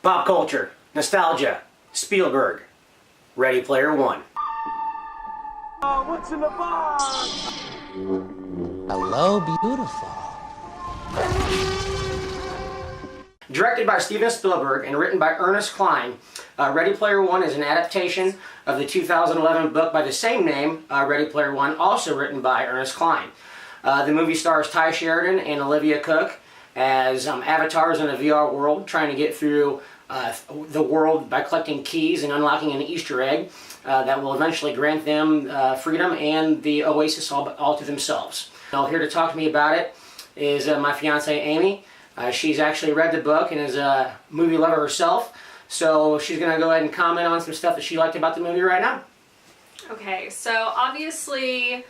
Pop culture, nostalgia, Spielberg, Ready Player One. What's in the box? Hello, beautiful. Directed by Steven Spielberg and written by Ernest Cline, Ready Player One is an adaptation of the 2011 book by the same name, Ready Player One, also written by Ernest Cline. The movie stars Ty Sheridan and Olivia Cooke as avatars in a VR world trying to get through the world by collecting keys and unlocking an Easter egg that will eventually grant them freedom and the oasis all to themselves. Now, here to talk to me about it is my fiancée Amy. She's actually read the book and is a movie lover herself, so she's going to go ahead and comment on some stuff that she liked about the movie right now. Okay, so obviously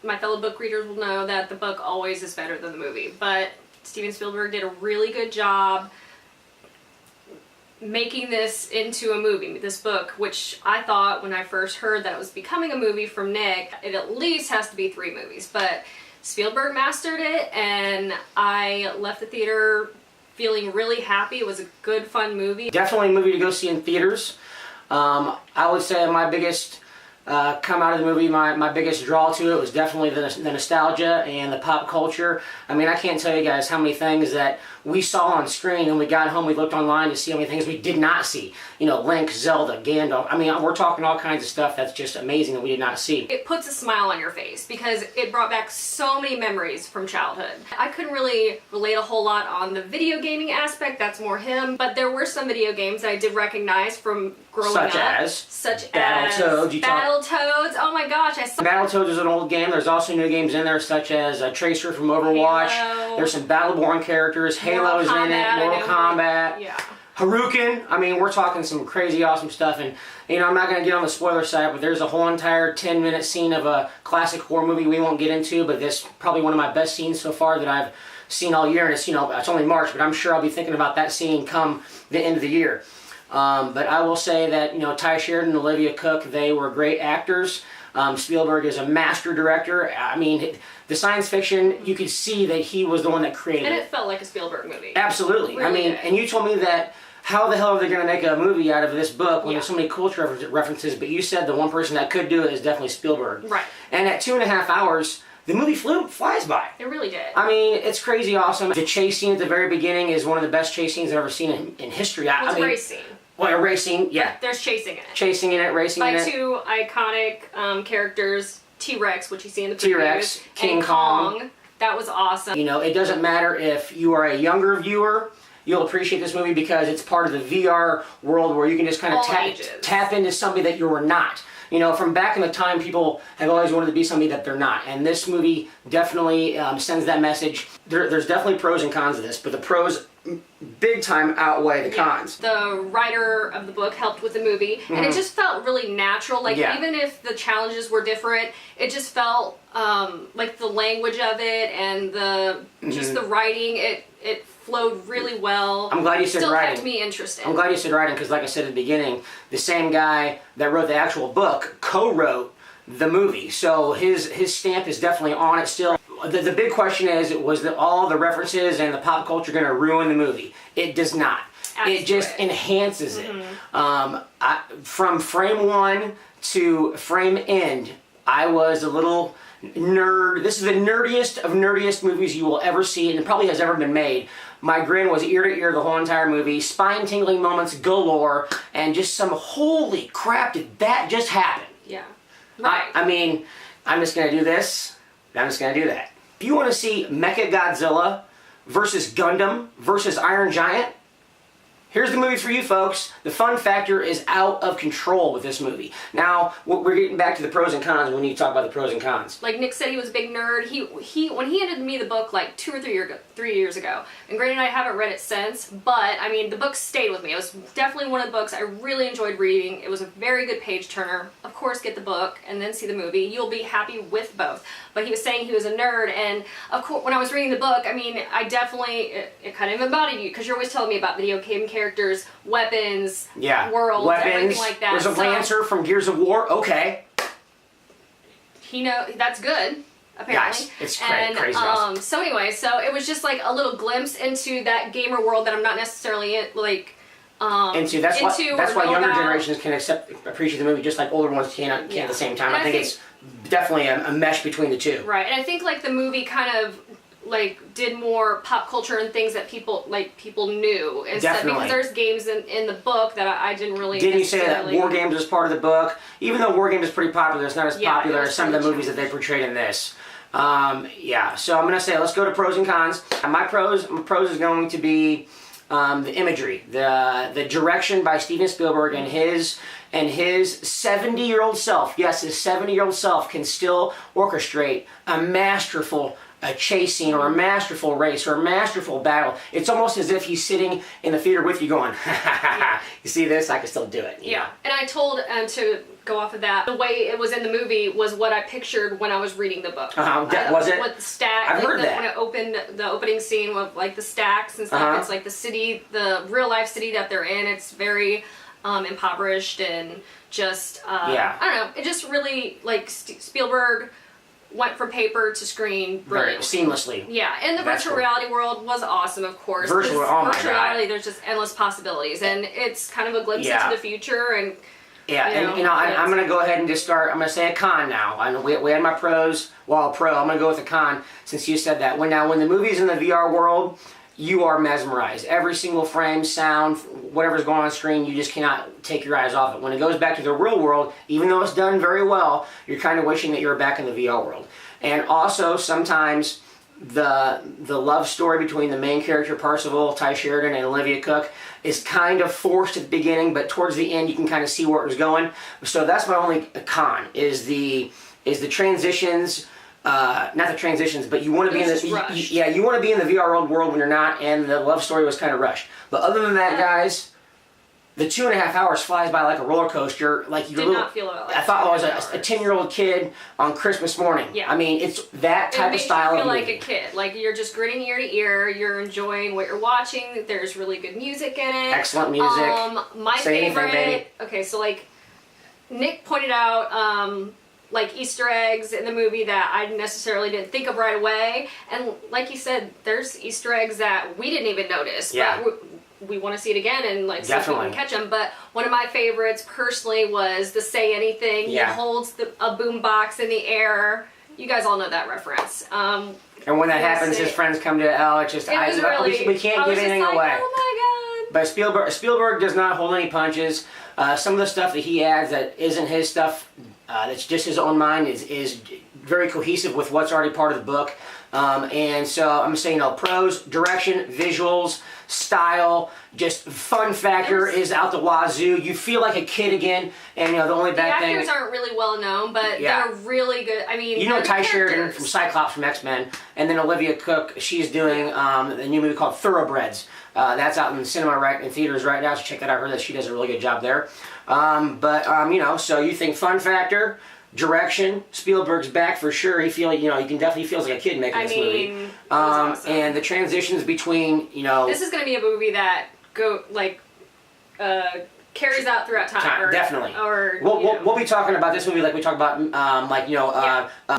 my fellow book readers will know that the book always is better than the movie, but Steven Spielberg did a really good job making this into a movie, this book, which I thought when I first heard that it was becoming a movie from Nick, it at least has to be 3 movies, but Spielberg mastered it and I left the theater feeling really happy. It was a good, fun movie. Definitely a movie to go see in theaters. I would say my biggest come out of the movie, my biggest draw to it was definitely the nostalgia and the pop culture. I mean, I can't tell you guys how many things that we saw on screen and we got home, we looked online to see how many things we did not see. You know, Link, Zelda, Gandalf. I mean, we're talking all kinds of stuff that's just amazing that we did not see. It puts a smile on your face because it brought back so many memories from childhood. I couldn't really relate a whole lot on the video gaming aspect, that's more him, but there were some video games that I did recognize from growing up. Such as Battletoads. Battletoads. Oh my gosh, I saw Battletoads is an old game. There's also new games in there such as Tracer from Overwatch. Halo. There's some Battleborn characters. Halo's in it. Mortal Kombat. Yeah. Haruken. I mean, we're talking some crazy awesome stuff. And, you know, I'm not going to get on the spoiler side, but there's a whole entire 10-minute scene of a classic horror movie we won't get into, but this is probably one of my best scenes so far that I've seen all year. And it's, you know, it's only March, but I'm sure I'll be thinking about that scene come the end of the year. But I will say that, you know, Ty Sheridan and Olivia Cooke, they were great actors. Spielberg is a master director. I mean, the science fiction, you could see that he was the one that created it. And it felt like a Spielberg movie. Absolutely. Really I mean, did. and you told me that how the hell are they going to make a movie out of this book when there's so many culture references, but you said the one person that could do it is definitely Spielberg. Right. And at 2.5 hours, the movie flies by. It really did. I mean, it's crazy awesome. The chase scene at the very beginning is one of the best chase scenes I've ever seen in history. It's a race scene. Well, a racing, yeah. There's chasing in it. Chasing in it, racing in it. By 2 iconic characters, T-Rex, which you see in the previews, T-Rex, King and Kong. That was awesome. You know, it doesn't matter if you are a younger viewer, you'll appreciate this movie because it's part of the VR world where you can just kind of tap into somebody that you were not. You know, from back in the time, people have always wanted to be somebody that they're not. And this movie definitely sends that message. There's definitely pros and cons of this, but the pros big time outweigh the cons. The writer of the book helped with the movie, and it just felt really natural. Like, even if the challenges were different, it just felt like the language of it and the just the writing, it flowed really well. I'm glad you said writing. Still kept me interested. I'm glad you said writing because, like I said at the beginning, the same guy that wrote the actual book co-wrote the movie. So his stamp is definitely on it still. The big question is, was that all the references and the pop culture going to ruin the movie? It does not. It just enhances it. From frame 1 to frame end, I was a little nerd. This is the nerdiest of nerdiest movies you will ever see, and it probably has ever been made. My grin was ear to ear the whole entire movie, spine-tingling moments galore, and just some holy crap, did that just happen? Yeah. Right. I mean, I'm just going to do this, and I'm just going to do that. If you want to see Mechagodzilla versus Gundam versus Iron Giant, here's the movie for you folks. The fun factor is out of control with this movie. Now, we're getting back to the pros and cons when you talk about the pros and cons. Like Nick said, he was a big nerd. He when he handed me the book like 2 or 3 years ago, and granted I haven't read it since, but I mean the book stayed with me. It was definitely one of the books I really enjoyed reading. It was a very good page turner. Of course, get the book and then see the movie. You'll be happy with both. But he was saying he was a nerd, and of course when I was reading the book, I mean I definitely it kind of embodied you because you're always telling me about video game characters, weapons, worlds, everything like that. There's a Lancer from Gears of War. Okay. That's good. Apparently. Yes, it's crazy awesome. So anyway, so it was just like a little glimpse into that gamer world that I'm not necessarily in, like into. That's why know younger about. generations can appreciate the movie just like older ones can't at the same time. And I think it's definitely a mesh between the two. Right, and I think like the movie kind of like did more pop culture and things that people knew instead, because there's games in the book that I didn't really. Didn't you say that War Games was part of the book? Even though War Games is pretty popular, it's not as popular as some of the movies that they portrayed in this. Yeah, so I'm gonna say let's go to pros and cons. My pros is going to be the imagery, the direction by Steven Spielberg, and his 70-year-old self. Yes, his 70-year-old self can still orchestrate a masterful chase scene, or a masterful race, or a masterful battle. It's almost as if he's sitting in the theater with you going, you see this? I can still do it. Yeah, and I told, to go off of that, the way it was in the movie was what I pictured when I was reading the book. Was it? With the stack, I've heard that. When it opened, the opening scene with like the stacks and stuff, it's like the city, the real life city that they're in. It's very impoverished and just, I don't know, it just really, like, Spielberg went from paper to screen brilliantly. Seamlessly. Yeah, and the virtual reality world was awesome, of course. Virtual reality, there's just endless possibilities, and it's kind of a glimpse into the future. And I'm going to go ahead and just start. I'm going to say a con now. I know we had my pros. Well, pro. I'm going to go with a con since you said that. When the movie's in the VR world, you are mesmerized. Every single frame, sound, whatever's going on screen, you just cannot take your eyes off it. When it goes back to the real world, even though it's done very well, you're kind of wishing that you were back in the VR world. And also, sometimes the love story between the main character, Percival, Ty Sheridan, and Olivia Cooke is kind of forced at the beginning, but towards the end, you can kind of see where it was going. So that's my only con, is the transitions. Not the transitions, but you want to be in the you want to be in the VR world when you're not, and the love story was kind of rushed. But other than that, guys, the 2.5 hours flies by like a roller coaster. Like not feel like I thought I was a 10-year-old kid on Christmas morning. Yeah. I mean, it's that type of style. It makes you feel like a kid. Like you're just grinning ear to ear. You're enjoying what you're watching. There's really good music in it. Excellent music. My favorite. Okay, so like Nick pointed out. Like Easter eggs in the movie that I necessarily didn't think of right away, and like you said, there's Easter eggs that we didn't even notice. Yeah. But we want to see it again and like see if we can catch them. But one of my favorites personally was the "Say Anything." Yeah. He holds a boom box in the air. You guys all know that reference. And when that happens, his friends come to Al. It's just we can't give anything away. Oh my god! But Spielberg does not hold any punches. Some of the stuff that he adds that isn't his stuff, that's just his own mind, is very cohesive with what's already part of the book. And so I'm saying, pros, direction, visuals, style, just fun factor is out the wazoo. You feel like a kid again, and the only bad thing. The actors aren't really well known, but they're really good. I mean, Ty Sheridan from Cyclops from X-Men, and then Olivia Cooke. She's doing a new movie called Thoroughbreds. That's out in in theaters right now, so check that out. I heard that she does a really good job there. So you think fun factor, direction, Spielberg's back for sure. You can definitely feels like a kid making this movie. Awesome. And the transitions between, This is going to be a movie that carries out throughout time. Definitely. We'll be talking about this movie like we talk about,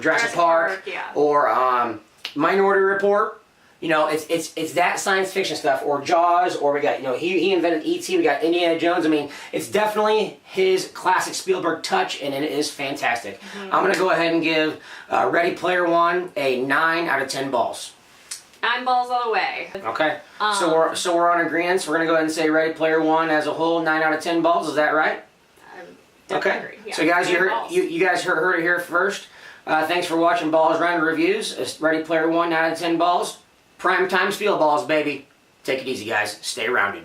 Jurassic Park, or Minority Report. It's that science fiction stuff, or Jaws, or we got, he invented E.T., we got Indiana Jones. I mean, it's definitely his classic Spielberg touch, and it is fantastic. Mm-hmm. I'm going to go ahead and give Ready Player One a 9 out of 10 balls. 9 balls all the way. Okay. So we're on agreement. So we're going to go ahead and say Ready Player One as a whole, 9 out of 10 balls. Is that right? Okay. Agree. Yeah. So guys, you guys heard it here first. Thanks for watching Balls Round Reviews. It's Ready Player One, 9 out of 10 balls. Primetime Spiel balls, baby. Take it easy, guys. Stay rounded.